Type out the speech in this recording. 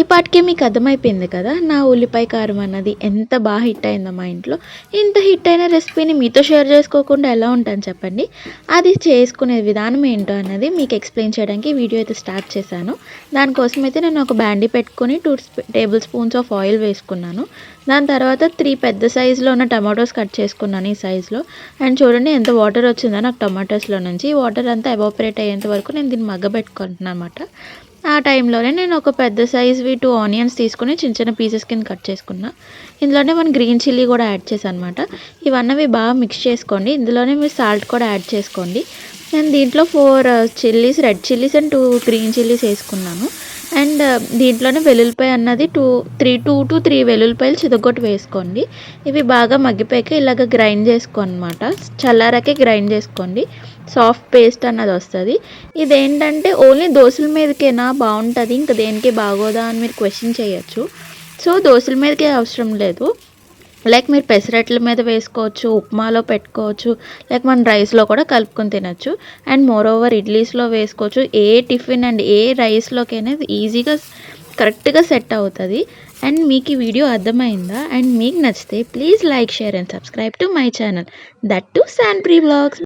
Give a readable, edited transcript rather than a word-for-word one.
ఈ పాటికే మీకు అర్థమైపోయింది కదా నా ఉల్లిపాయ కారం అన్నది ఎంత బాగా హిట్ అయిందో మా ఇంట్లో. ఇంత హిట్ అయిన రెసిపీని మీతో షేర్ చేసుకోకుండా ఎలా ఉంటాను చెప్పండి. అది చేసుకునే విధానం ఏంటో అన్నది మీకు ఎక్స్ప్లెయిన్ చేయడానికి వీడియో అయితే స్టార్ట్ చేశాను. దానికోసం అయితే నేను ఒక బ్యాండీ పెట్టుకొని 2 టేబుల్ స్పూన్స్ ఆఫ్ ఆయిల్ వేసుకున్నాను. దాని తర్వాత 3 పెద్ద సైజులో ఉన్న టమాటోస్ కట్ చేసుకున్నాను ఈ సైజులో. అండ్ చూడండి ఎంత వాటర్ వచ్చిందో నాకు టమాటోస్లో నుంచి. ఈ వాటర్ అంతా ఎవాపరేట్ అయ్యేంత వరకు నేను దీన్ని మగ్గబెట్టుకుంటున్నాను అనమాట. ఆ టైంలోనే నేను ఒక పెద్ద సైజ్వి 2 ఆనియన్స్ తీసుకొని చిన్న చిన్న పీసెస్ కింద కట్ చేసుకున్నా. ఇందులోనే మనం గ్రీన్ చిల్లీ కూడా యాడ్ చేశాను అనమాట. ఇవన్నీ బాగా మిక్స్ చేసుకోండి. ఇందులోనే మీరు సాల్ట్ కూడా యాడ్ చేసుకోండి. నేను దీంట్లో 4 chillies, red chillies and 2 green chillies వేసుకున్నాను. అండ్ దీంట్లోనే వెల్లుల్లిపాయ అన్నది 2 to 3 వెల్లుల్లిపాయలు చితగొట్టి వేసుకోండి. ఇవి బాగా మగ్గిపోయాక ఇలాగ గ్రైండ్ చేసుకోనమాట. చల్లారాకే గ్రైండ్ చేసుకోండి. సాఫ్ట్ పేస్ట్ అన్నది వస్తుంది. ఇదేంటంటే ఓన్లీ దోశల మీదకేనా బాగుంటుంది, ఇంకా దేనికి బాగోదా అని మీరు క్వశ్చన్ చేయొచ్చు. సో దోశల మీదకే అవసరం లేదు. లైక్ మీరు పెసరట్ల మీద వేసుకోవచ్చు, ఉప్మాలో పెట్టుకోవచ్చు, లైక్ మన రైస్లో కూడా కలుపుకొని తినచ్చు. అండ్ మోర్ ఓవర్ ఇడ్లీస్లో వేసుకోవచ్చు. ఏ టిఫిన్ అండ్ ఏ రైస్లోకైనా ఈజీగా కరెక్ట్గా సెట్ అవుతుంది. అండ్ మీకు ఈ వీడియో అర్థమైందా? అండ్ మీకు నచ్చితే please like, share and subscribe to my channel, that to Sanpree vlogs.